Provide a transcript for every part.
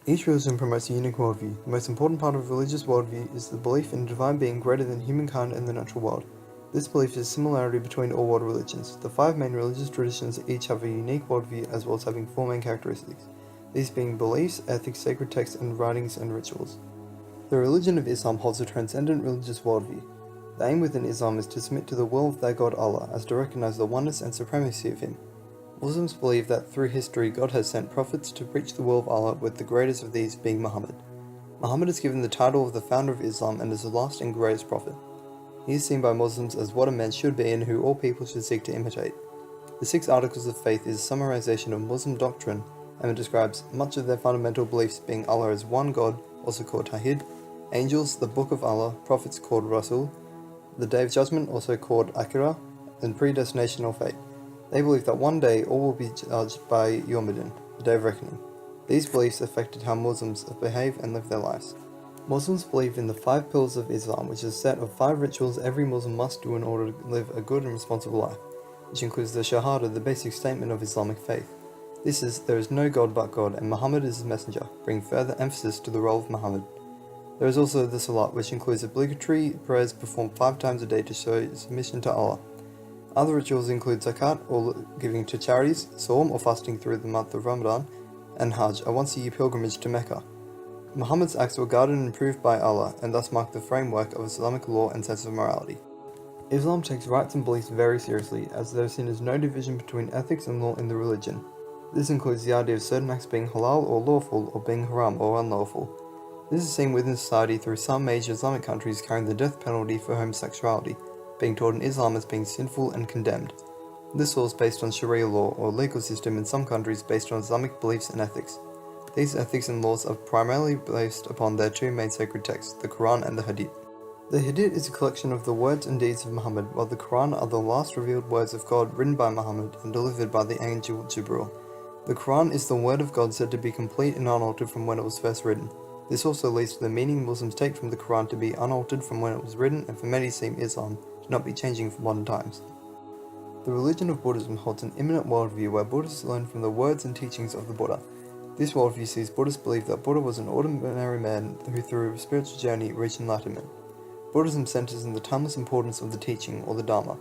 Each religion promotes a unique worldview. The most important part of a religious worldview is the belief in a divine being greater than humankind and the natural world. This belief is a similarity between all world religions. The five main religious traditions each have a unique worldview as well as having four main characteristics, these being beliefs, ethics, sacred texts, and writings and rituals. The religion of Islam holds a transcendent religious worldview. The aim within Islam is to submit to the will of their God Allah as to recognize the oneness and supremacy of Him. Muslims believe that through history God has sent prophets to preach the will of Allah, with the greatest of these being Muhammad. Muhammad is given the title of the founder of Islam and is the last and greatest prophet. He is seen by Muslims as what a man should be and who all people should seek to imitate. The 6 Articles of Faith is a summarization of Muslim doctrine, and it describes much of their fundamental beliefs, being Allah as one God, also called Tawhid, angels, the Book of Allah, prophets called Rasul, the Day of Judgment, also called Akhirah, and predestination or fate. They believe that one day all will be judged by Yawmuddin, the Day of Reckoning. These beliefs affected how Muslims behave and live their lives. Muslims believe in the 5 pillars of Islam, which is a set of 5 rituals every Muslim must do in order to live a good and responsible life, which includes the Shahada, the basic statement of Islamic faith. This is, there is no God but God, and Muhammad is his messenger, bringing further emphasis to the role of Muhammad. There is also the Salat, which includes obligatory prayers performed 5 times a day to show submission to Allah. Other rituals include Zakat, or giving to charities, Sawm, or fasting through the month of Ramadan, and Hajj, a once-a-year pilgrimage to Mecca. Muhammad's acts were guarded and approved by Allah, and thus mark the framework of Islamic law and sense of morality. Islam takes rights and beliefs very seriously, as there is seen as no division between ethics and law in the religion. This includes the idea of certain acts being halal or lawful, or being haram or unlawful. This is seen within society through some major Islamic countries carrying the death penalty for homosexuality, being taught in Islam as being sinful and condemned. This law is based on Sharia law, or legal system in some countries based on Islamic beliefs and ethics. These ethics and laws are primarily based upon their 2 main sacred texts, the Quran and the Hadith. The Hadith is a collection of the words and deeds of Muhammad, while the Quran are the last revealed words of God written by Muhammad and delivered by the angel Jibril. The Quran is the word of God said to be complete and unaltered from when it was first written. This also leads to the meaning Muslims take from the Quran to be unaltered from when it was written, and for many seem Islam to not be changing for modern times. The religion of Buddhism holds an immanent worldview where Buddhists learn from the words and teachings of the Buddha. This worldview sees Buddhists believe that Buddha was an ordinary man who through a spiritual journey reached enlightenment. Buddhism centers in the timeless importance of the teaching, or the Dharma.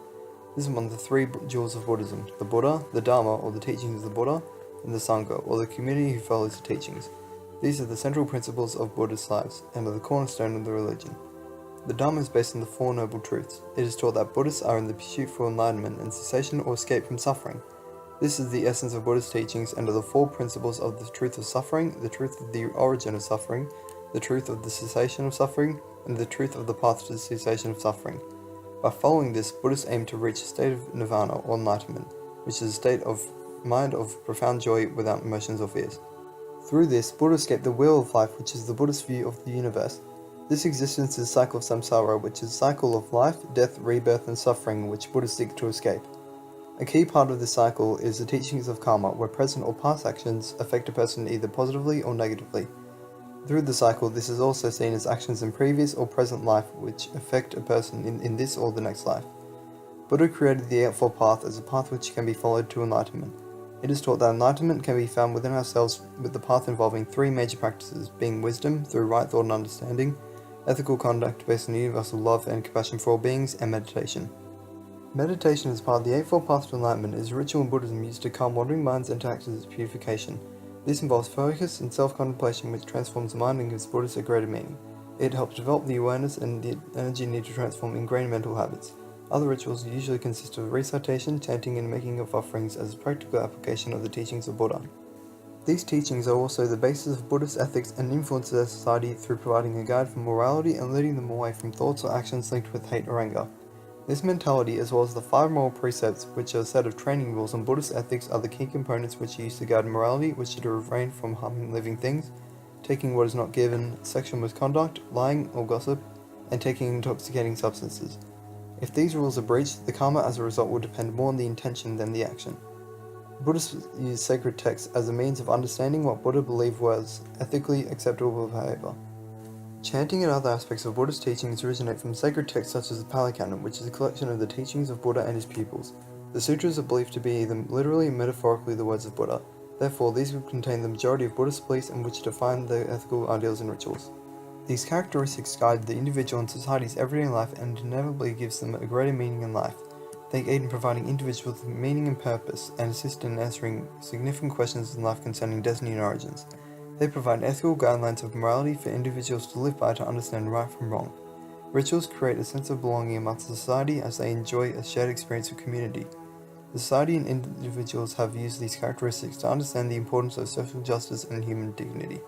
This is one of the 3 jewels of Buddhism: the Buddha, the Dharma, or the teachings of the Buddha, and the Sangha, or the community who follows the teachings. These are the central principles of Buddhist lives, and are the cornerstone of the religion. The Dharma is based on the 4 Noble Truths. It is taught that Buddhists are in the pursuit for enlightenment and cessation or escape from suffering. This is the essence of Buddhist teachings and are the 4 principles of the truth of suffering, the truth of the origin of suffering, the truth of the cessation of suffering, and the truth of the path to the cessation of suffering. By following this, Buddhists aim to reach a state of nirvana or enlightenment, which is a state of mind of profound joy without emotions or fears. Through this, Buddhists escape the wheel of life, which is the Buddhist view of the universe. This existence is a cycle of samsara, which is a cycle of life, death, rebirth, and suffering, which Buddhists seek to escape. A key part of this cycle is the teachings of karma, where present or past actions affect a person either positively or negatively. Through the cycle, this is also seen as actions in previous or present life which affect a person in this or the next life. Buddha created the Eightfold Path as a path which can be followed to enlightenment. It is taught that enlightenment can be found within ourselves, with the path involving 3 major practices, being wisdom through right thought and understanding, ethical conduct based on universal love and compassion for all beings, and meditation. Meditation as part of the Eightfold Path to Enlightenment is a ritual in Buddhism used to calm wandering minds and to act as its purification. This involves focus and self-contemplation, which transforms the mind and gives Buddhists a greater meaning. It helps develop the awareness and the energy needed to transform ingrained mental habits. Other rituals usually consist of recitation, chanting, and making of offerings as a practical application of the teachings of Buddha. These teachings are also the basis of Buddhist ethics and influence their society through providing a guide for morality and leading them away from thoughts or actions linked with hate or anger. This mentality, as well as the 5 moral precepts, which are a set of training rules on Buddhist ethics, are the key components which are used to guide morality, which are to refrain from harming living things, taking what is not given, sexual misconduct, lying or gossip, and taking intoxicating substances. If these rules are breached, the karma as a result will depend more on the intention than the action. Buddhists use sacred texts as a means of understanding what Buddha believed was ethically acceptable behavior. Chanting and other aspects of Buddhist teachings originate from sacred texts such as the Pali Canon, which is a collection of the teachings of Buddha and his pupils. The sutras are believed to be either literally or metaphorically the words of Buddha. Therefore, these would contain the majority of Buddhist beliefs and which define the ethical ideals and rituals. These characteristics guide the individual and society's everyday life and inevitably gives them a greater meaning in life. They aid in providing individuals with meaning and purpose, and assist in answering significant questions in life concerning destiny and origins. They provide ethical guidelines of morality for individuals to live by to understand right from wrong. Rituals create a sense of belonging amongst society as they enjoy a shared experience of community. Society and individuals have used these characteristics to understand the importance of social justice and human dignity.